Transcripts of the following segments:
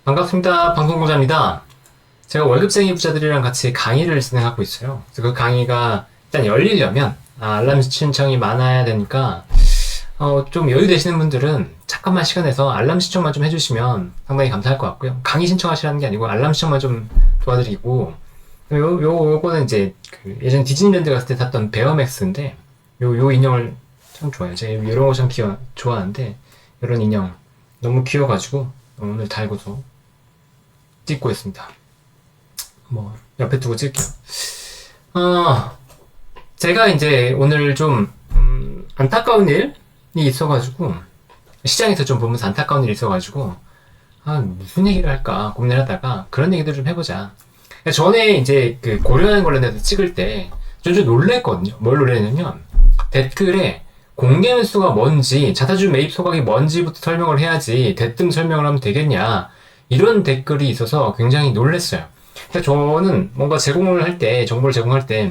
반갑습니다. 방송공자입니다. 제가 월급쟁이 부자들이랑 같이 강의를 진행하고 있어요. 그래서 그 강의가 일단 열리려면 알람 신청이 많아야 되니까 좀 여유 되시는 분들은 잠깐만 시간 내서 알람 신청만 좀 해주시면 상당히 감사할 것 같고요. 강의 신청하시라는 게 아니고 알람 신청만 좀 도와드리고 요거는 이제 그 예전 디즈니랜드 갔을 때 탔던 베어맥스인데 요 인형을 참 좋아해요. 제가 이런 거 참 좋아하는데 이런 인형 너무 귀여워가지고 오늘 달고서 찍고 있습니다. 뭐 옆에 두고 찍을게요. 제가 이제 오늘 좀 안타까운 일이 있어가지고 시장에서 좀 보면서 안타까운 일이 있어가지고 무슨 얘기를 할까 고민을 하다가 그런 얘기들 좀 해보자. 전에 이제 그 고려여행 관련해서 찍을 때 좀 놀랬거든요. 뭘 놀랬냐면 댓글에 공개 매수가 뭔지, 자사주 매입 소각이 뭔지부터 설명을 해야지 대뜸 설명을 하면 되겠냐, 이런 댓글이 있어서 굉장히 놀랬어요. 그러니까 저는 뭔가 제공을 할 때, 정보를 제공할 때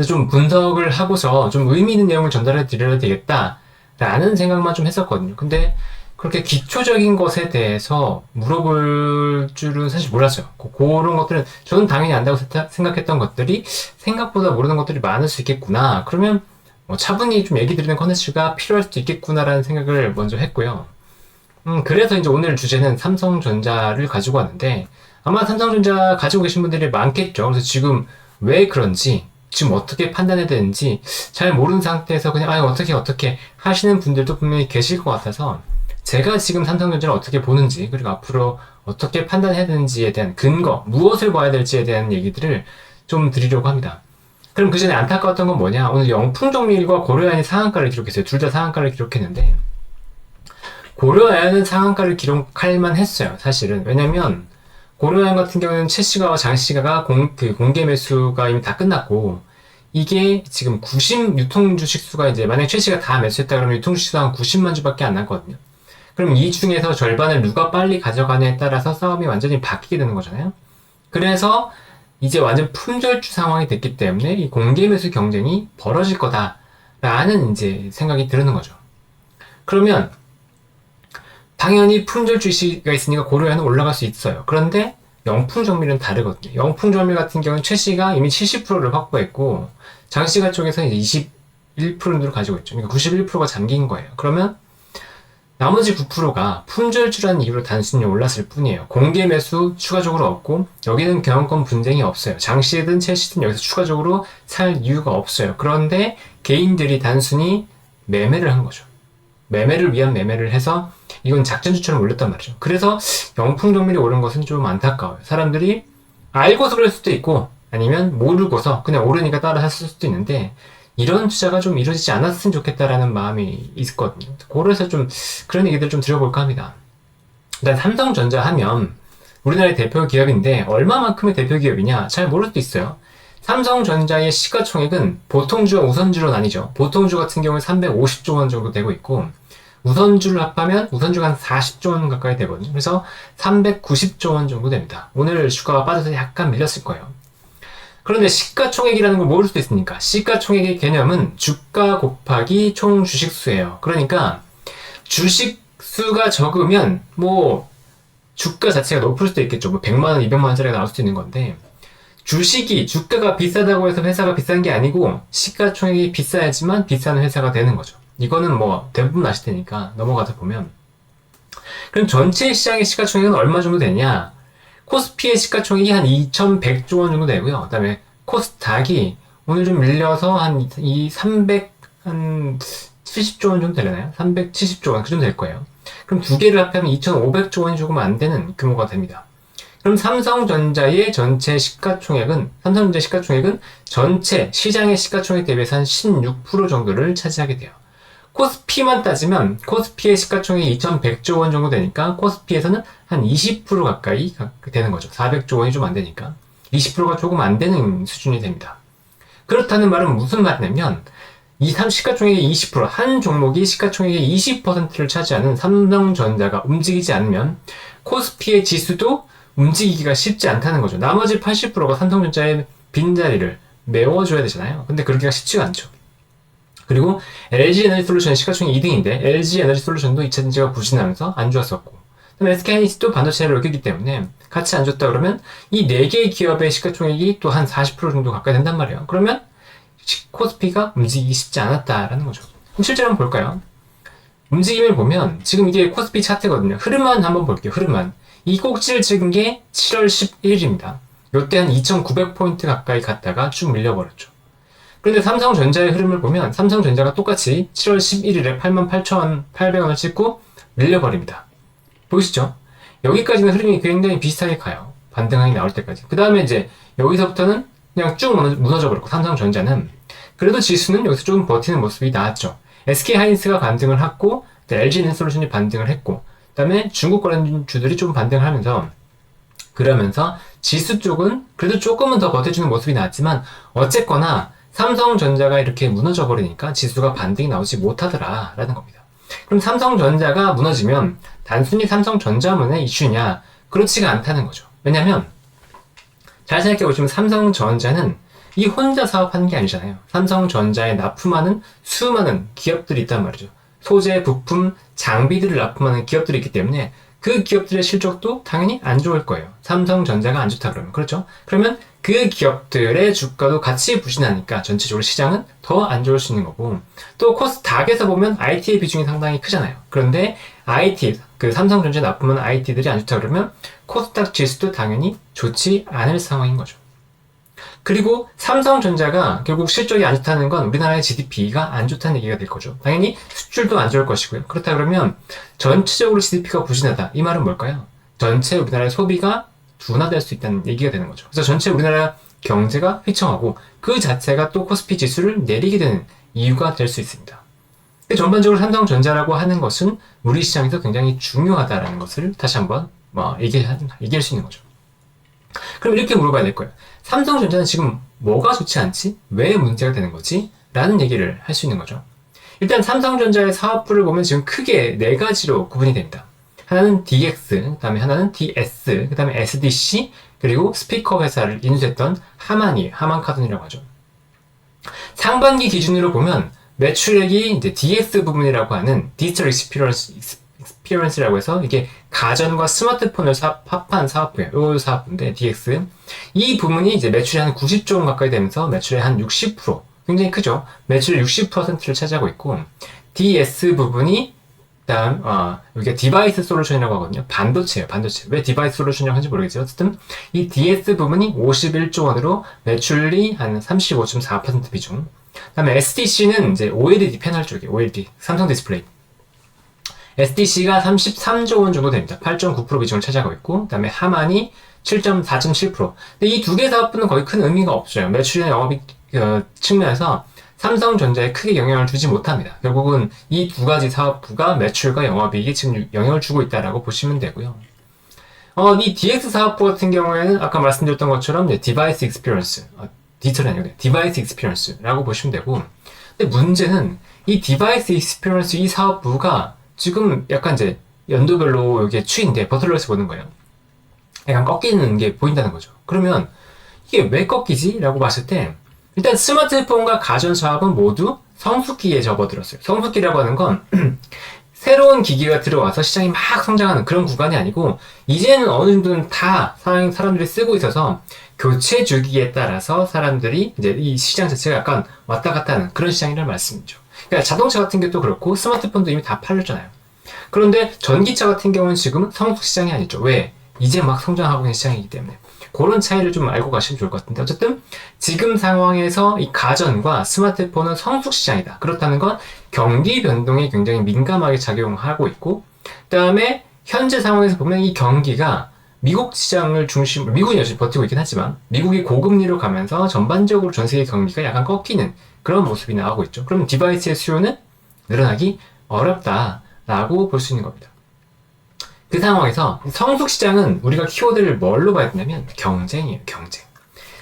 좀 분석을 하고서 좀 의미 있는 내용을 전달해 드려야 되겠다 라는 생각만 좀 했었거든요. 근데 그렇게 기초적인 것에 대해서 물어볼 줄은 사실 몰랐어요. 그런 것들은 저는 당연히 안다고 생각했던 것들이 생각보다 모르는 것들이 많을 수 있겠구나, 그러면 차분히 좀 얘기 드리는 컨텐츠가 필요할 수도 있겠구나라는 생각을 먼저 했고요. 그래서 이제 오늘 주제는 삼성전자를 가지고 왔는데, 아마 삼성전자 가지고 계신 분들이 많겠죠. 그래서 지금 왜 그런지, 지금 어떻게 판단해야 되는지 잘 모르는 상태에서 그냥 어떻게 하시는 분들도 분명히 계실 것 같아서, 제가 지금 삼성전자를 어떻게 보는지, 그리고 앞으로 어떻게 판단해야 되는지에 대한 근거, 무엇을 봐야 될지에 대한 얘기들을 좀 드리려고 합니다. 그럼 그 전에 안타까웠던 건 뭐냐? 오늘 영풍정밀과 고려아연이 상한가를 기록했어요. 둘 다 상한가를 기록했는데, 고려아연은 상한가를 기록할 만했어요. 사실은. 왜냐면 고려아연 같은 경우는 최시가와 장시가가 공개 매수가 이미 다 끝났고, 이게 지금 유통 주식수가 이제 만약에 최시가 다 매수했다 그러면 유통 주식수가 한 90만 주밖에 안 남거든요. 그럼 이 중에서 절반을 누가 빨리 가져가냐에 따라서 싸움이 완전히 바뀌게 되는 거잖아요. 그래서 이제 완전 품절주 상황이 됐기 때문에 이 공개 매수 경쟁이 벌어질 거다라는 이제 생각이 드는 거죠. 그러면 당연히 품절주시가 있으니까 고려아연은 올라갈 수 있어요. 그런데 영풍정밀은 다르거든요. 영풍정밀 같은 경우는 최시가 이미 70%를 확보했고 장시가 쪽에서는 이제 21% 정도를 가지고 있죠. 그러니까 91%가 잠긴 거예요. 그러면 나머지 9%가 품절주라는 이유로 단순히 올랐을 뿐이에요. 공개 매수 추가적으로 없고, 여기는 경영권 분쟁이 없어요. 장시든 최시든 여기서 추가적으로 살 이유가 없어요. 그런데 개인들이 단순히 매매를 한 거죠. 매매를 위한 매매를 해서 이건 작전주처럼 올렸단 말이죠. 그래서 영풍정밀이 오른 것은 좀 안타까워요. 사람들이 알고서 그럴 수도 있고, 아니면 모르고서 그냥 오르니까 따라 샀을 수도 있는데, 이런 투자가 좀 이루어지지 않았으면 좋겠다라는 마음이 있거든요. 그래서 좀 그런 얘기들 좀 드려볼까 합니다. 일단 삼성전자 하면 우리나라의 대표 기업인데 얼마만큼의 대표 기업이냐 잘 모를 수도 있어요. 삼성전자의 시가총액은 보통주와 우선주로 나뉘죠. 보통주 같은 경우는 350조 원 정도 되고 있고, 우선주를 합하면 우선주가 한 40조 원 가까이 되거든요. 그래서 390조 원 정도 됩니다. 오늘 주가가 빠져서 약간 밀렸을 거예요. 그런데 시가총액이라는 걸 모를 수도 있으니까, 시가총액의 개념은 주가 곱하기 총 주식수예요. 그러니까 주식수가 적으면 뭐 주가 자체가 높을 수도 있겠죠. 뭐 100만원, 200만원짜리가 나올 수도 있는 건데, 주가가 비싸다고 해서 회사가 비싼 게 아니고 시가총액이 비싸야지만 비싼 회사가 되는 거죠. 이거는 뭐 대부분 아실 테니까 넘어가다 보면. 그럼 전체 시장의 시가총액은 얼마 정도 되냐? 코스피의 시가총액이 한 2,100조 원 정도 되고요. 그 다음에 코스닥이 오늘 좀 밀려서 한 370조 원 정도 되려나요? 370조 원, 그 정도 될 거예요. 그럼 두 개를 합하면 2,500조 원이 조금 안 되는 규모가 됩니다. 그럼 삼성전자의 전체 시가총액은 전체 시장의 시가총액 대비해서 한 16% 정도를 차지하게 돼요. 코스피만 따지면 코스피의 시가총액이 2,100조 원 정도 되니까 코스피에서는 한 20% 가까이 되는 거죠. 400조 원이 좀 안 되니까 20%가 조금 안 되는 수준이 됩니다. 그렇다는 말은 무슨 말이냐면 이 시가총액의 20%, 한 종목이 시가총액의 20%를 차지하는 삼성전자가 움직이지 않으면 코스피의 지수도 움직이기가 쉽지 않다는 거죠. 나머지 80%가 삼성전자의 빈자리를 메워줘야 되잖아요. 근데 그러기가 쉽지가 않죠. 그리고 LG에너지솔루션의 시가총액 2등인데 LG에너지솔루션도 2차전지가 부진하면서 안 좋았었고, 그다음에 SK하이닉스도 반도체를 여기기 때문에 같이 안 좋다 그러면 이 4개의 기업의 시가총액이 또 한 40% 정도 가까이 된단 말이에요. 그러면 코스피가 움직이기 쉽지 않았다라는 거죠. 그럼 실제로 한번 볼까요? 움직임을 보면 지금 이게 코스피 차트거든요. 흐름만 한번 볼게요. 흐름만. 이 꼭지를 찍은 게 7월 11일입니다. 요때 한 2,900포인트 가까이 갔다가 쭉 밀려버렸죠. 그런데 삼성전자의 흐름을 보면 삼성전자가 똑같이 7월 11일에 88,800원을 찍고 밀려버립니다. 보이시죠? 여기까지는 흐름이 굉장히 비슷하게 가요. 반등하게 나올 때까지. 그 다음에 이제 여기서부터는 그냥 쭉 무너져 버렸고 삼성전자는 그래도 지수는 여기서 조금 버티는 모습이 나왔죠. SK하이닉스가 반등을 했고 LG엔솔루션이 반등을 했고 그 다음에 중국 관련주들이 좀 반등을 하면서 그러면서 지수 쪽은 그래도 조금은 더 버텨주는 모습이 나왔지만 어쨌거나 삼성전자가 이렇게 무너져 버리니까 지수가 반등이 나오지 못하더라 라는 겁니다. 그럼 삼성전자가 무너지면 단순히 삼성전자만의 이슈냐? 그렇지가 않다는 거죠. 왜냐면 잘 생각해 보시면 삼성전자는 이 혼자 사업하는 게 아니잖아요. 삼성전자에 납품하는 수많은 기업들이 있단 말이죠. 소재, 부품, 장비들을 납품하는 기업들이 있기 때문에 그 기업들의 실적도 당연히 안 좋을 거예요. 삼성전자가 안 좋다 그러면. 그렇죠? 그러면 그 기업들의 주가도 같이 부진하니까 전체적으로 시장은 더 안 좋을 수 있는 거고 또 코스닥에서 보면 IT의 비중이 상당히 크잖아요. 그런데 IT, 그 삼성전자에 납품하는 IT들이 안 좋다 그러면 코스닥 지수도 당연히 좋지 않을 상황인 거죠. 그리고 삼성전자가 결국 실적이 안 좋다는 건 우리나라의 GDP가 안 좋다는 얘기가 될 거죠. 당연히 수출도 안 좋을 것이고요. 그렇다 그러면 전체적으로 GDP가 부진하다. 이 말은 뭘까요? 전체 우리나라의 소비가 둔화될 수 있다는 얘기가 되는 거죠. 그래서 전체 우리나라 경제가 휘청하고 그 자체가 또 코스피 지수를 내리게 되는 이유가 될 수 있습니다. 전반적으로 삼성전자라고 하는 것은 우리 시장에서 굉장히 중요하다는 것을 다시 한번 얘기할 수 있는 거죠. 그럼 이렇게 물어봐야 될 거예요. 삼성전자는 지금 뭐가 좋지 않지? 왜 문제가 되는 거지? 라는 얘기를 할 수 있는 거죠. 일단 삼성전자의 사업부를 보면 지금 크게 4가지로 구분이 됩니다. 하나는 DX, 그 다음에 하나는 DS, 그 다음에 SDC, 그리고 스피커 회사를 인수했던 하만이에요. 하만카돈이라고 하죠. 상반기 기준으로 보면 매출액이 이제 DX 부분이라고 하는 디지털 익스피리언스라고 해서 이게 가전과 스마트폰을 합한 사업부예요. 이 사업부인데 DX 이 부분이 이제 매출이 한 90조 원 가까이 되면서 매출의 한 60% 굉장히 크죠. 매출 60%를 차지하고 있고 DS 부분이 다음 여기가 디바이스 솔루션이라고 하거든요. 반도체예요. 반도체. 왜 디바이스 솔루션이라고 하는지 모르겠지만 어쨌든 이 DS 부분이 51조 원으로 매출이 한 35.4% 비중. 그다음에 SDC는 이제 OLED 패널 쪽이에요. OLED 삼성 디스플레이. SDC가 33조 원 정도 됩니다. 8.9% 비중을 차지하고 있고, 그 다음에 하만이 4.7%. 근데 이 두 개 사업부는 거의 큰 의미가 없어요. 매출이나 영업이익 측면에서 삼성전자에 크게 영향을 주지 못합니다. 결국은 이 두 가지 사업부가 매출과 영업이익에 지금 영향을 주고 있다라고 보시면 되고요. 이 DX 사업부 같은 경우에는 아까 말씀드렸던 것처럼 디바이스 익스피리언스, 디지털이 아니고 디바이스 익스피리언스라고 보시면 되고, 근데 문제는 이 디바이스 익스피리언스 이 사업부가 지금 약간 이제 연도별로 이게 추인데 버틀러에서 보는 거예요. 약간 꺾이는 게 보인다는 거죠. 그러면 이게 왜 꺾이지? 라고 봤을 때 일단 스마트폰과 가전 사업은 모두 성숙기에 접어들었어요. 성숙기라고 하는 건 새로운 기기가 들어와서 시장이 막 성장하는 그런 구간이 아니고 이제는 어느 정도는 다 사람들이 쓰고 있어서 교체 주기에 따라서 사람들이 이제 이 시장 자체가 약간 왔다 갔다 하는 그런 시장이라는 말씀이죠. 그러니까 자동차 같은 게 또 그렇고 스마트폰도 이미 다 팔렸잖아요. 그런데 전기차 같은 경우는 지금은 성숙 시장이 아니죠. 왜? 이제 막 성장하고 있는 시장이기 때문에. 그런 차이를 좀 알고 가시면 좋을 것 같은데 어쨌든 지금 상황에서 이 가전과 스마트폰은 성숙 시장이다. 그렇다는 건 경기 변동에 굉장히 민감하게 작용하고 있고 그 다음에 현재 상황에서 보면 이 경기가 미국 시장을 중심으로 미국이 여전히 버티고 있긴 하지만 미국이 고금리로 가면서 전반적으로 전 세계 경기가 약간 꺾이는 그런 모습이 나오고 있죠. 그럼 디바이스의 수요는 늘어나기 어렵다라고 볼 수 있는 겁니다. 그 상황에서 성숙 시장은 우리가 키워드를 뭘로 봐야 되냐면 경쟁이에요. 경쟁.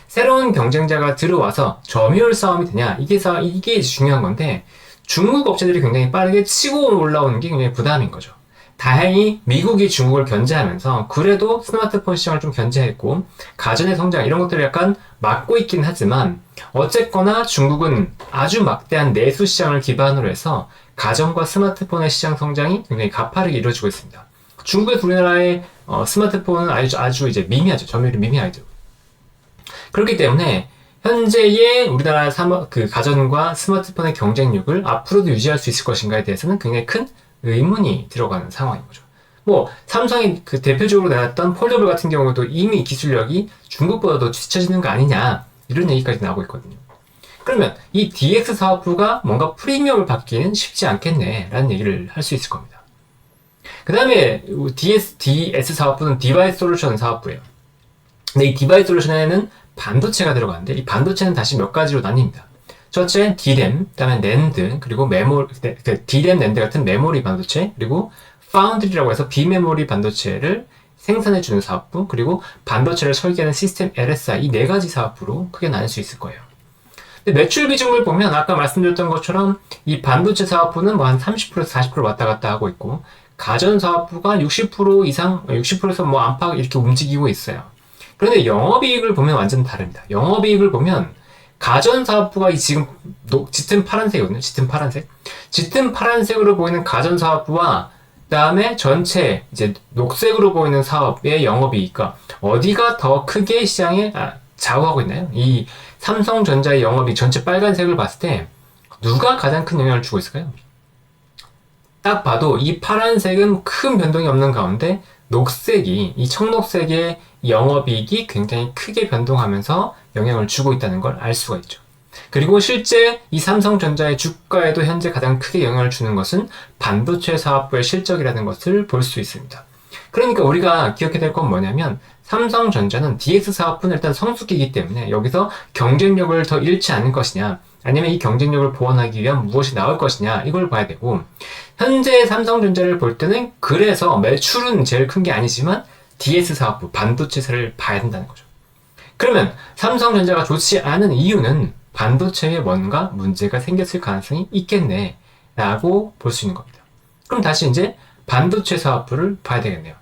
새로운 경쟁자가 들어와서 점유율 싸움이 되냐 이게 중요한 건데 중국 업체들이 굉장히 빠르게 치고 올라오는 게 굉장히 부담인 거죠. 다행히 미국이 중국을 견제하면서 그래도 스마트폰 시장을 좀 견제했고 가전의 성장 이런 것들을 약간 막고 있긴 하지만 어쨌거나 중국은 아주 막대한 내수 시장을 기반으로 해서 가전과 스마트폰의 시장 성장이 굉장히 가파르게 이루어지고 있습니다. 중국에서 우리나라의 스마트폰은 아주 이제 미미하죠. 점유율이 미미하죠. 그렇기 때문에 현재의 우리나라 그 가전과 스마트폰의 경쟁력을 앞으로도 유지할 수 있을 것인가에 대해서는 굉장히 큰 의문이 들어가는 상황인 거죠. 뭐 삼성이 그 대표적으로 내놨던 폴더블 같은 경우도 이미 기술력이 중국보다도 뒤처지는 거 아니냐 이런 얘기까지 나오고 있거든요. 그러면 이 DX 사업부가 뭔가 프리미엄을 받기는 쉽지 않겠네 라는 얘기를 할 수 있을 겁니다. 그 다음에 DS 사업부는 디바이스 솔루션 사업부예요. 근데 이 디바이스 솔루션에는 반도체가 들어가는데 이 반도체는 다시 몇 가지로 나뉩니다. 첫째, D램, 그다음에 낸드, 그리고 메모리, D램, 낸드 같은 메모리 반도체, 그리고 파운드리라고 해서 비메모리 반도체를 생산해주는 사업부, 그리고 반도체를 설계하는 시스템 LSI 이 네 가지 사업부로 크게 나눌 수 있을 거예요. 근데 매출 비중을 보면 아까 말씀드렸던 것처럼 이 반도체 사업부는 뭐 한 30%에서 40% 왔다 갔다 하고 있고 가전 사업부가 60% 이상, 60%에서 뭐 안팎 이렇게 움직이고 있어요. 그런데 영업이익을 보면 완전 다릅니다. 영업이익을 보면 가전 사업부가 이 지금 짙은 파란색이거든요. 짙은 파란색으로 보이는 가전 사업부와 그다음에 전체 이제 녹색으로 보이는 사업의 영업이익과 어디가 더 크게 시장에 좌우하고 있나요? 이 삼성전자의 영업이익 전체 빨간색을 봤을 때 누가 가장 큰 영향을 주고 있을까요? 딱 봐도 이 파란색은 큰 변동이 없는 가운데 이 청록색의 영업이익이 굉장히 크게 변동하면서 영향을 주고 있다는 걸 알 수가 있죠. 그리고 실제 이 삼성전자의 주가에도 현재 가장 크게 영향을 주는 것은 반도체 사업부의 실적이라는 것을 볼 수 있습니다. 그러니까 우리가 기억해야 될 건 뭐냐면 삼성전자는 DX 사업부는 일단 성숙기이기 때문에 여기서 경쟁력을 더 잃지 않을 것이냐 아니면 이 경쟁력을 보완하기 위한 무엇이 나올 것이냐 이걸 봐야 되고 현재 삼성전자를 볼 때는 그래서 매출은 제일 큰 게 아니지만 DS 사업부, 반도체사를 봐야 된다는 거죠. 그러면 삼성전자가 좋지 않은 이유는 반도체에 뭔가 문제가 생겼을 가능성이 있겠네 라고 볼 수 있는 겁니다. 그럼 다시 이제 반도체 사업부를 봐야 되겠네요.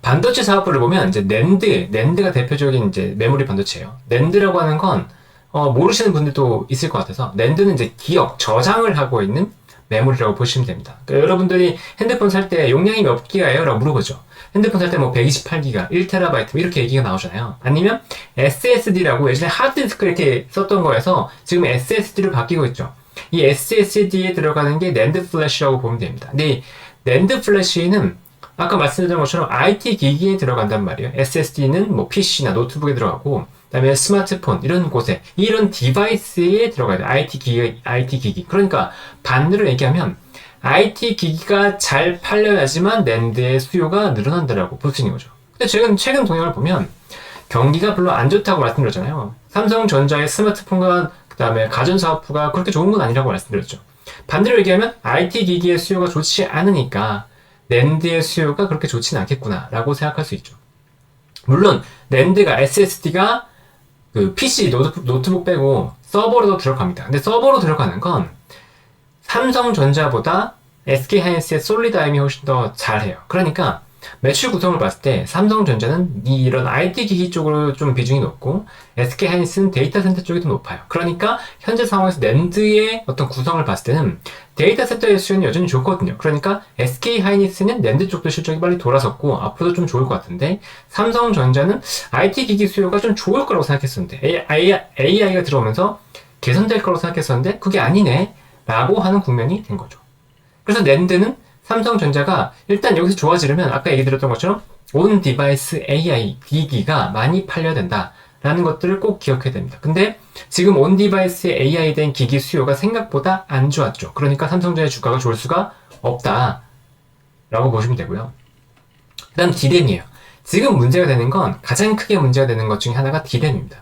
반도체 사업부를 보면 이제 낸드가 대표적인 이제 메모리 반도체예요. 낸드라고 하는 건 모르시는 분들도 있을 것 같아서 낸드는 이제 저장을 하고 있는 메모리라고 보시면 됩니다. 그러니까 여러분들이 핸드폰 살 때 용량이 몇 기가예요? 라고 물어보죠. 핸드폰 살 때 뭐 128기가, 1TB 이렇게 얘기가 나오잖아요. 아니면 SSD라고 예전에 하드디스크 이렇게 썼던 거에서 지금 SSD로 바뀌고 있죠. 이 SSD에 들어가는 게 낸드 플래시라고 보면 됩니다. 근데 이 낸드 플래시는 아까 말씀드린 것처럼 IT 기기에 들어간단 말이에요. SSD는 뭐 PC나 노트북에 들어가고 그다음에 스마트폰 이런 곳에 이런 디바이스에 들어가야 돼요. IT 기기. 그러니까 반대로 얘기하면 IT 기기가 잘 팔려야지만 낸드의 수요가 늘어난다라고 볼 수 있는 거죠. 근데 최근 동향을 보면 경기가 별로 안 좋다고 말씀드렸잖아요. 삼성전자의 스마트폰과 그다음에 가전 사업부가 그렇게 좋은 건 아니라고 말씀드렸죠. 반대로 얘기하면 IT 기기의 수요가 좋지 않으니까 낸드의 수요가 그렇게 좋지는 않겠구나라고 생각할 수 있죠. 물론 낸드가 SSD가 그 PC 노트북 빼고 서버로도 들어갑니다. 근데 서버로 들어가는 건 삼성전자보다 SK하이닉스의 솔리드아임이 훨씬 더 잘해요. 그러니까 매출 구성을 봤을 때 삼성전자는 이런 IT 기기 쪽으로 좀 비중이 높고 SK하이닉스는 데이터 센터 쪽이 더 높아요. 그러니까 현재 상황에서 낸드의 어떤 구성을 봤을 때는 데이터 센터의 수요는 여전히 좋거든요. 그러니까 SK하이닉스는 낸드 쪽도 실적이 빨리 돌아섰고 앞으로도 좀 좋을 것 같은데 삼성전자는 IT 기기 수요가 좀 좋을 거라고 생각했었는데 AI가 들어오면서 개선될 거라고 생각했었는데 그게 아니네 라고 하는 국면이 된 거죠. 그래서 낸드는 삼성전자가 일단 여기서 좋아지려면 아까 얘기 드렸던 것처럼 온 디바이스 AI 기기가 많이 팔려야 된다라는 것들을 꼭 기억해야 됩니다. 근데 지금 온 디바이스에 AI 된 기기 수요가 생각보다 안 좋았죠. 그러니까 삼성전자의 주가가 좋을 수가 없다라고 보시면 되고요. 그 다음 D램이에요. 지금 문제가 되는 건 가장 크게 문제가 되는 것 중에 하나가 D램입니다.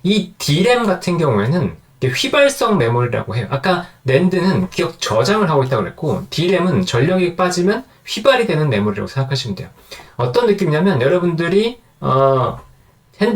이 D램 같은 경우에는 휘발성 메모리라고 해요. 아까 낸드는 기억 저장을 하고 있다고 그랬고 D램은 전력이 빠지면 휘발이 되는 메모리라고 생각하시면 돼요. 어떤 느낌이냐면 여러분들이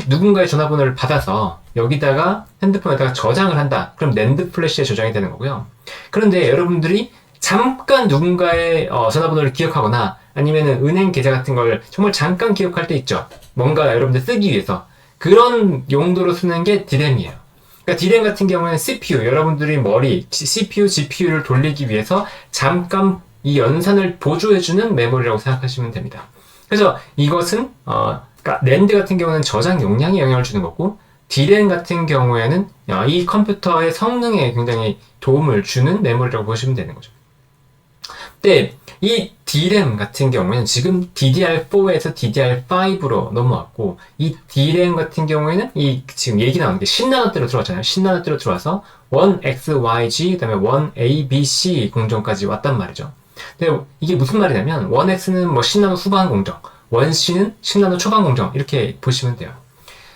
누군가의 전화번호를 받아서 여기다가 핸드폰에다가 저장을 한다. 그럼 낸드 플래시에 저장이 되는 거고요. 그런데 여러분들이 잠깐 누군가의 전화번호를 기억하거나 아니면은 은행 계좌 같은 걸 정말 잠깐 기억할 때 있죠. 뭔가 여러분들 쓰기 위해서 그런 용도로 쓰는 게 D램이에요. 그러니까 D램 같은 경우에는 CPU, 여러분들이 CPU, GPU를 돌리기 위해서 잠깐 이 연산을 보조해주는 메모리라고 생각하시면 됩니다. 그래서 이것은 그러니까 랜드 같은 경우는 저장 용량에 영향을 주는 거고 D램 같은 경우에는 이 컴퓨터의 성능에 굉장히 도움을 주는 메모리라고 보시면 되는 거죠. 근데 이 D램 같은 경우에는 지금 DDR4에서 DDR5로 넘어왔고 이 D램 같은 경우에는 이 지금 얘기 나오는 게 10나노대로 들어왔잖아요. 10나노대로 들어와서 1XYG 그다음에 1ABC 공정까지 왔단 말이죠. 근데 이게 무슨 말이냐면 1X는 뭐 10나노 후반 공정, 1C는 10나노 초반 공정 이렇게 보시면 돼요.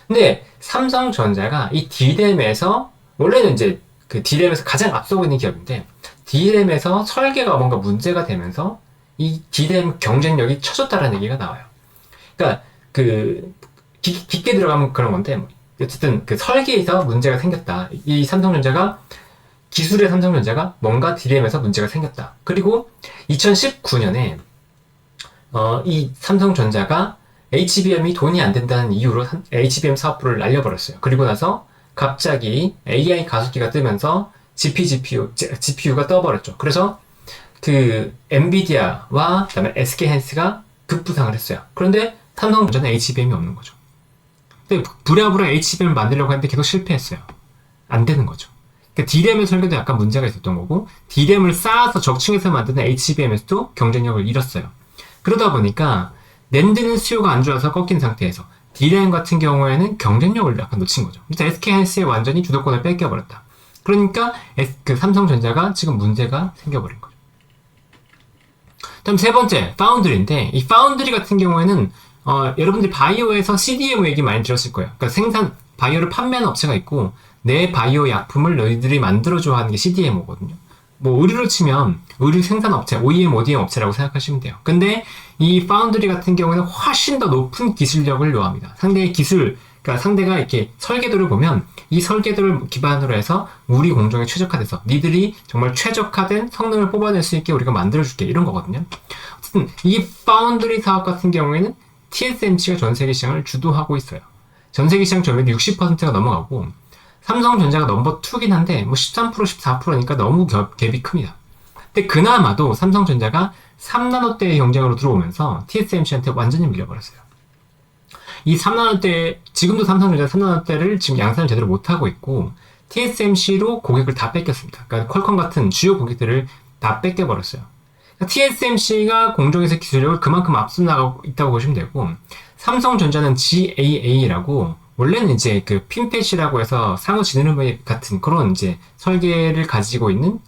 근데 삼성전자가 이 D램에서 원래는 이제 그 D램에서 가장 앞서고 있는 기업인데 D램에서 설계가 뭔가 문제가 되면서 이 D램 경쟁력이 처졌다라는 얘기가 나와요. 그러니까 그 깊게 들어가면 그런 건데 어쨌든 그 설계에서 문제가 생겼다. 이 삼성전자가 기술의 삼성전자가 뭔가 D램에서 문제가 생겼다. 그리고 2019년에 이 삼성전자가 HBM이 돈이 안 된다는 이유로 HBM 사업부를 날려버렸어요. 그리고 나서 갑자기 AI 가속기가 뜨면서 GPU가 떠버렸죠. 그래서 그 엔비디아와 그다음에 SK하이닉스가 급부상을 했어요. 그런데 삼성전자는 HBM이 없는 거죠. 근데 부랴부랴 HBM을 만들려고 했는데 계속 실패했어요. 안 되는 거죠. 그러니까 D램의 설계도 약간 문제가 있었던 거고 D램을 쌓아서 적층해서 만드는 HBM에서도 경쟁력을 잃었어요. 그러다 보니까 낸드는 수요가 안 좋아서 꺾인 상태에서 D램 같은 경우에는 경쟁력을 약간 놓친 거죠. 일단 SK하이닉스에 완전히 주도권을 뺏겨버렸다. 그러니까 그 삼성전자가 지금 문제가 생겨버린 거죠. 다음 세 번째, 파운드리인데 이 파운드리 같은 경우에는 여러분들이 바이오에서 CDMO 얘기 많이 들었을 거예요. 그러니까 바이오를 판매하는 업체가 있고 내 바이오 약품을 너희들이 만들어줘 하는 게 CDMO거든요. 뭐 의류를 치면 의류 생산업체, OEM, ODM 업체라고 생각하시면 돼요. 근데 이 파운드리 같은 경우는 훨씬 더 높은 기술력을 요합니다. 상대의 기술, 그러니까 상대가 이렇게 설계도를 보면 이 설계도를 기반으로 해서 우리 공정에 최적화돼서 니들이 정말 최적화된 성능을 뽑아낼 수 있게 우리가 만들어줄게 이런 거거든요. 어쨌든 이 파운드리 사업 같은 경우에는 TSMC가 전 세계 시장을 주도하고 있어요. 전 세계 시장 점유율 60%가 넘어가고 삼성전자가 넘버 2긴 한데 뭐 13%, 14%니까 너무 갭이 큽니다. 근데 그나마도 삼성전자가 3나노대의 경쟁으로 들어오면서 TSMC한테 완전히 밀려버렸어요. 이 3나노대, 지금도 삼성전자 3나노대를 지금 양산을 제대로 못하고 있고 TSMC로 고객을 다 뺏겼습니다. 그러니까 퀄컴 같은 주요 고객들을 다 뺏겨버렸어요. 그러니까 TSMC가 공정에서 기술력을 그만큼 앞서 나가고 있다고 보시면 되고 삼성전자는 GAA라고 원래는 이제 그 핀펫이라고 해서 상호 지능을 같은 그런 이제 설계를 가지고 있는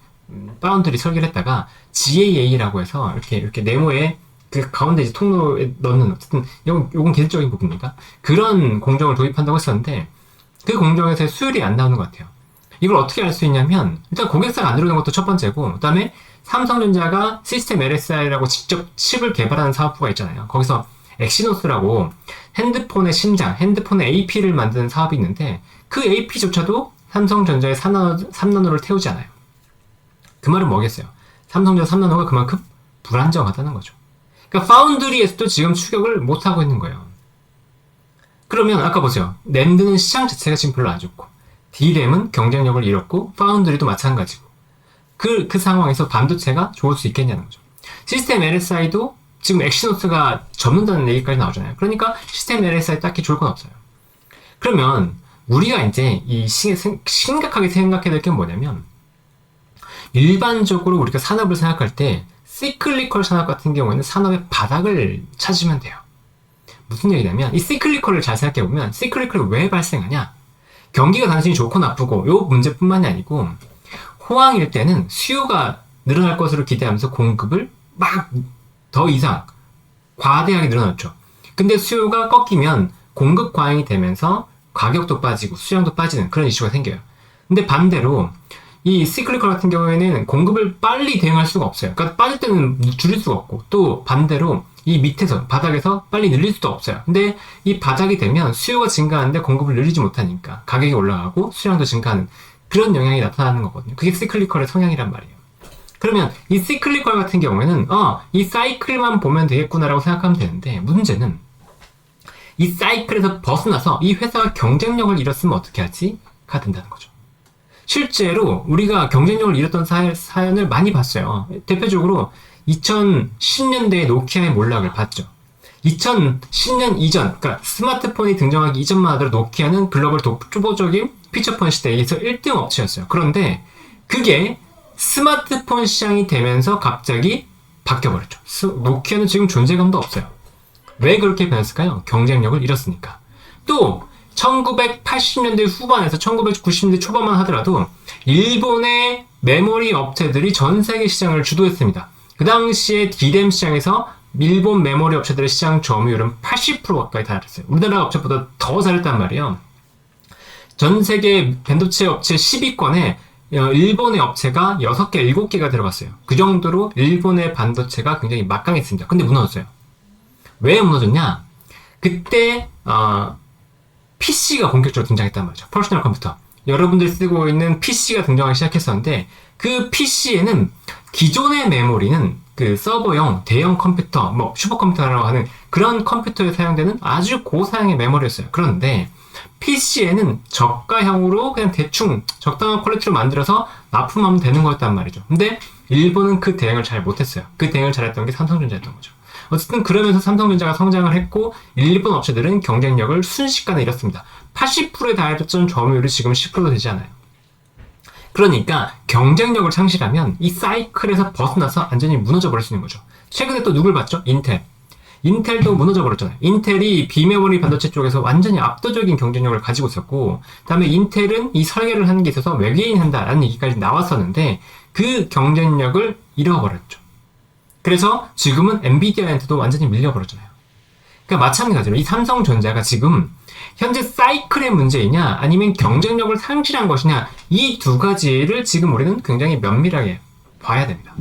파운드리 설계를 했다가 GAA라고 해서 이렇게 네모에 그 가운데 이제 통로에 넣는 어쨌든 요건 기술적인 부분입니다. 그런 공정을 도입한다고 했었는데 그 공정에서 수율이 안 나오는 것 같아요. 이걸 어떻게 알 수 있냐면 일단 고객사가 안 들어오는 것도 첫 번째고 그 다음에 삼성전자가 시스템 LSI라고 직접 칩을 개발하는 사업부가 있잖아요. 거기서 엑시노스라고 핸드폰의 심장, 핸드폰의 AP를 만드는 사업이 있는데 그 AP조차도 삼성전자의 3나노를 태우지 않아요. 그 말은 뭐겠어요? 삼성전자 3나노가 그만큼 불안정하다는 거죠. 그러니까 파운드리에서도 지금 추격을 못하고 있는 거예요. 그러면 아까 보세요. 낸드는 시장 자체가 지금 별로 안 좋고 D램은 경쟁력을 잃었고 파운드리도 마찬가지고 그 상황에서 반도체가 좋을 수 있겠냐는 거죠. 시스템 LSI도 지금 엑시노스가 접는다는 얘기까지 나오잖아요. 그러니까 시스템 LSI 딱히 좋을 건 없어요. 그러면 우리가 이제 심각하게 생각해야 될 게 뭐냐면 일반적으로 우리가 산업을 생각할 때 시클리컬 산업 같은 경우에는 산업의 바닥을 찾으면 돼요. 무슨 얘기냐면 이 시클리컬을 잘 생각해보면 시클리컬이 왜 발생하냐? 경기가 단순히 좋고 나쁘고 요 문제뿐만이 아니고 호황일 때는 수요가 늘어날 것으로 기대하면서 공급을 막 더 이상 과대하게 늘어났죠. 근데 수요가 꺾이면 공급 과잉이 되면서 가격도 빠지고 수량도 빠지는 그런 이슈가 생겨요. 근데 반대로 이 시클리컬 같은 경우에는 공급을 빨리 대응할 수가 없어요. 그러니까 빠질 때는 줄일 수가 없고 또 반대로 이 밑에서 바닥에서 빨리 늘릴 수도 없어요. 근데 이 바닥이 되면 수요가 증가하는데 공급을 늘리지 못하니까 가격이 올라가고 수량도 증가하는 그런 영향이 나타나는 거거든요. 그게 시클리컬의 성향이란 말이에요. 그러면 이 시클리컬 같은 경우에는 이 사이클만 보면 되겠구나라고 생각하면 되는데 문제는 이 사이클에서 벗어나서 이 회사가 경쟁력을 잃었으면 어떻게 하지? 가 된다는 거죠. 실제로 우리가 경쟁력을 잃었던 사연을 많이 봤어요. 대표적으로 2010년대에 노키아의 몰락을 봤죠. 2010년 이전, 그러니까 스마트폰이 등장하기 이전만 하더라도 노키아는 글로벌 초보적인 피처폰 시대에서 1등 업체였어요. 그런데 그게 스마트폰 시장이 되면서 갑자기 바뀌어버렸죠. 노키아는 지금 존재감도 없어요. 왜 그렇게 변했을까요? 경쟁력을 잃었으니까. 또 1980년대 후반에서 1990년대 초반만 하더라도 일본의 메모리 업체들이 전 세계 시장을 주도했습니다. 그 당시에 D램 시장에서 일본 메모리 업체들의 시장 점유율은 80% 가까이 달했어요. 우리나라 업체보다 더 잘했단 말이에요. 전 세계 반도체 업체 10위권에 일본의 업체가 6개, 7개가 들어갔어요. 그 정도로 일본의 반도체가 굉장히 막강했습니다. 근데 무너졌어요. 왜 무너졌냐? 그때 PC가 본격적으로 등장했단 말이죠. 퍼스널 컴퓨터. 여러분들 쓰고 있는 PC가 등장하기 시작했었는데 그 PC에는 기존의 메모리는 그 서버용 대형 컴퓨터, 뭐 슈퍼컴퓨터라고 하는 그런 컴퓨터에 사용되는 아주 고사양의 메모리였어요. 그런데 PC에는 저가형으로 그냥 대충 적당한 퀄리티로 만들어서 납품하면 되는 거였단 말이죠. 근데 일본은 그 대응을 잘 못했어요. 그 대응을 잘했던 게 삼성전자였던 거죠. 어쨌든 그러면서 삼성전자가 성장을 했고 일본 업체들은 경쟁력을 순식간에 잃었습니다. 80%에 달했던 점유율이 지금 10% 되지 않아요. 그러니까 경쟁력을 상실하면 이 사이클에서 벗어나서 완전히 무너져 버릴 수 있는 거죠. 최근에 또 누굴 봤죠? 인텔. 인텔도 무너져 버렸잖아요. 인텔이 비메모리 반도체 쪽에서 완전히 압도적인 경쟁력을 가지고 있었고, 그다음에 인텔은 이 설계를 하는 게 있어서 외계인이 한다라는 얘기까지 나왔었는데 그 경쟁력을 잃어버렸죠. 그래서 지금은 엔비디아한테도 완전히 밀려버렸잖아요. 그러니까 마찬가지로 이 삼성전자가 지금 현재 사이클의 문제이냐 아니면 경쟁력을 상실한 것이냐, 이 두 가지를 지금 우리는 굉장히 면밀하게 봐야 됩니다.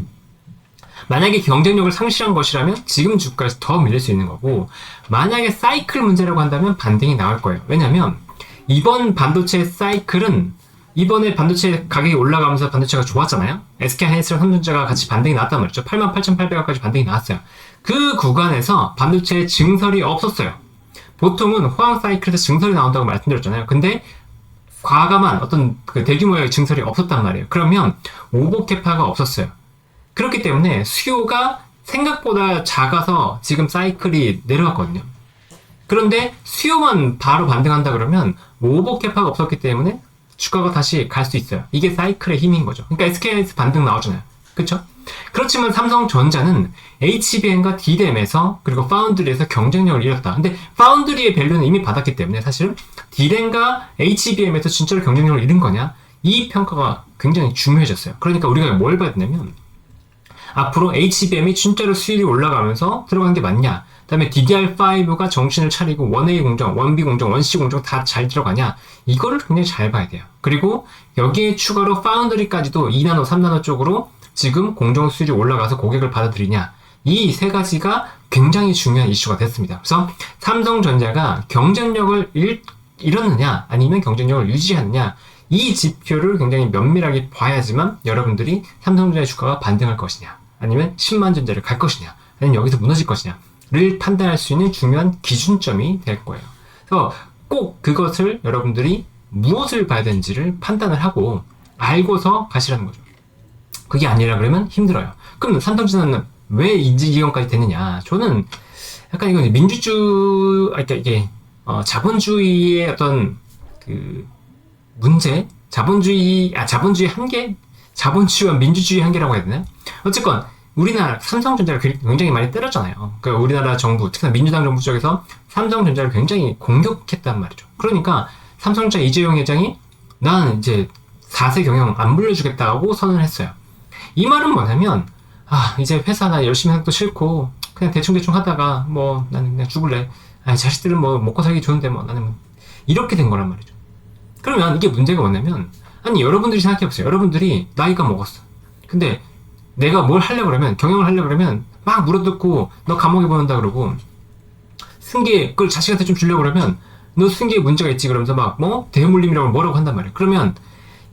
만약에 경쟁력을 상실한 것이라면 지금 주가에서 더 밀릴 수 있는 거고, 만약에 사이클 문제라고 한다면 반등이 나올 거예요. 왜냐면 이번 반도체 사이클은 이번에 반도체 가격이 올라가면서 반도체가 좋았잖아요. SK하이닉스랑 삼성전자가 같이 반등이 나왔단 말이죠. 88,800원까지 반등이 나왔어요. 그 구간에서 반도체에 증설이 없었어요. 보통은 호황 사이클에서 증설이 나온다고 말씀드렸잖아요. 근데 과감한 어떤 그 대규모의 증설이 없었단 말이에요. 그러면 오버캐파가 없었어요. 그렇기 때문에 수요가 생각보다 작아서 지금 사이클이 내려갔거든요. 그런데 수요만 바로 반등한다 그러면 오버캐파가 없었기 때문에 주가가 다시 갈 수 있어요. 이게 사이클의 힘인 거죠. 그러니까 SK하이닉스 반등 나오잖아요. 그쵸? 그렇지만 삼성전자는 HBM과 D램에서 그리고 파운드리에서 경쟁력을 잃었다. 근데 파운드리의 밸류는 이미 받았기 때문에 사실은 D램과 HBM에서 진짜로 경쟁력을 잃은 거냐? 이 평가가 굉장히 중요해졌어요. 그러니까 우리가 뭘 봐야 되냐면 앞으로 HBM이 진짜로 수율이 올라가면서 들어가는 게 맞냐? 그 다음에 DDR5가 정신을 차리고 1A 공정, 1B 공정, 1C 공정 다 잘 들어가냐? 이거를 굉장히 잘 봐야 돼요. 그리고 여기에 추가로 파운드리까지도 2나노, 3나노 쪽으로 지금 공정 수율이 올라가서 고객을 받아들이냐? 이 세 가지가 굉장히 중요한 이슈가 됐습니다. 그래서 삼성전자가 경쟁력을 잃었느냐 아니면 경쟁력을 유지하느냐, 이 지표를 굉장히 면밀하게 봐야지만 여러분들이 삼성전자의 주가가 반등할 것이냐 아니면 10만전자를 갈 것이냐 아니면 여기서 무너질 것이냐를 판단할 수 있는 중요한 기준점이 될 거예요. 그래서 꼭 그것을 여러분들이 무엇을 봐야 되는지를 판단을 하고 알고서 가시라는 거죠. 그게 아니라 그러면 힘들어요. 그럼 삼성전자는 왜 인지기관까지 됐느냐? 저는 약간 이건 그러니까 이게 자본주의의 어떤 그 문제, 자본주의의 한계, 자본주의와 민주주의 한계라고 해야 되나? 어쨌건 우리나라 삼성전자를 굉장히 많이 때렸잖아요. 그러니까 우리나라 정부, 특히나 민주당 정부 쪽에서 삼성전자를 굉장히 공격했단 말이죠. 그러니까 삼성전자 이재용 회장이 난 이제 4세 경영 안 물려주겠다고 선언을 했어요. 이 말은 뭐냐면 이제 회사 나 열심히 하는 것도 싫고 그냥 대충 하다가 뭐 나는 그냥 죽을래. 자식들은 뭐 먹고 살기 좋은데 뭐 나는 이렇게 된 거란 말이죠. 그러면 이게 문제가 뭐냐면, 아니 여러분들이 생각해보세요. 여러분들이 나이가 먹었어. 근데 내가 뭘 하려고 그러면, 경영을 하려고 그러면 막 물어뜯고 너 감옥에 보낸다 그러고, 승계 그걸 자식한테 좀 주려고 그러면 너 승계에 문제가 있지 그러면서 막 대물림이라고 뭐라고 한단 말이에요. 그러면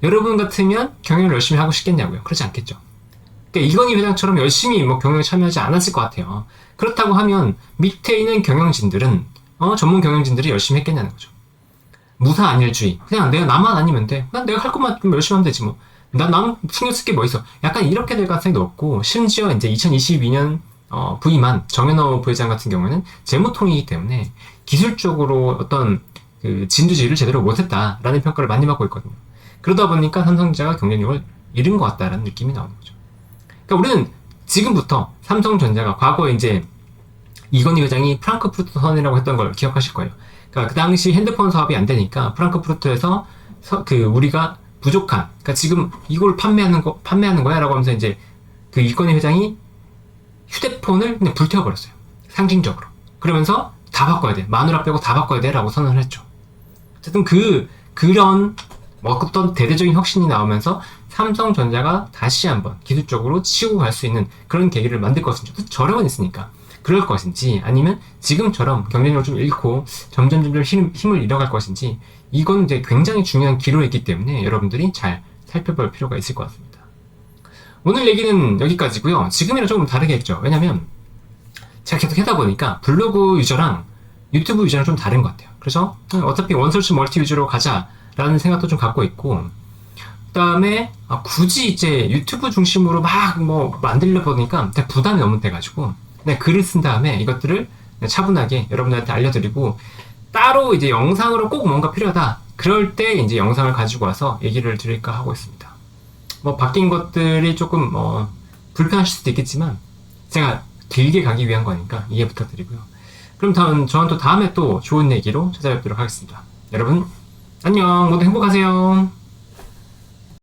여러분 같으면 경영을 열심히 하고 싶겠냐고요. 그렇지 않겠죠. 그러니까 이건희 회장처럼 열심히 경영에 참여하지 않았을 것 같아요. 그렇다고 하면 밑에 있는 경영진들은 전문 경영진들이 열심히 했겠냐는 거죠. 무사안일주의. 그냥 내가 나만 아니면 돼. 난 내가 할 것만 좀 열심히 하면 되지 뭐. 난 신경 쓸 게 뭐 있어. 약간 이렇게 될 가능성이 높고, 심지어 이제 2022년 부임한 정현호 부회장 같은 경우에는 재무통이기 때문에 기술적으로 어떤 그 진두지휘를 제대로 못했다라는 평가를 많이 받고 있거든요. 그러다 보니까 삼성전자가 경쟁력을 잃은 것 같다라는 느낌이 나오는 거죠. 그러니까 우리는 지금부터 삼성전자가 과거에 이제 이건희 회장이 프랑크푸르트 선언이라고 했던 걸 기억하실 거예요. 그러니까 그 당시 핸드폰 사업이 안 되니까 프랑크푸르트에서 우리가 부족한, 그러니까 지금 이걸 판매하는 거야라고 하면서 이제 그 이건희 회장이 휴대폰을 그냥 불태워버렸어요. 상징적으로. 그러면서 다 바꿔야 돼. 마누라 빼고 다 바꿔야 돼. 라고 선언을 했죠. 어쨌든 그런 어떤 대대적인 혁신이 나오면서 삼성전자가 다시 한번 기술적으로 치고 갈 수 있는 그런 계기를 만들 것인지, 저력은 있으니까 그럴 것인지, 아니면 지금처럼 경쟁력을 좀 잃고 점점 힘을 잃어갈 것인지, 이건 이제 굉장히 중요한 기로이기 때문에 여러분들이 잘 살펴볼 필요가 있을 것 같습니다. 오늘 얘기는 여기까지고요. 지금이랑 조금 다르겠죠. 왜냐면 제가 계속 하다 보니까 블로그 유저랑 유튜브 유저랑 좀 다른 것 같아요. 그래서 어차피 원소스 멀티 위주로 가자라는 생각도 좀 갖고 있고, 그 다음에 굳이 이제 유튜브 중심으로 막 뭐 만들려 보니까 부담이 너무 돼가지고 그냥 글을 쓴 다음에 이것들을 차분하게 여러분들한테 알려드리고, 따로 이제 영상으로 꼭 뭔가 필요하다 그럴 때 이제 영상을 가지고 와서 얘기를 드릴까 하고 있습니다. 뭐 바뀐 것들이 조금 불편하실 수도 있겠지만 제가 길게 가기 위한 거니까 이해 부탁드리고요. 그럼 저는 또 다음에 또 좋은 얘기로 찾아뵙도록 하겠습니다. 여러분 안녕, 모두 행복하세요.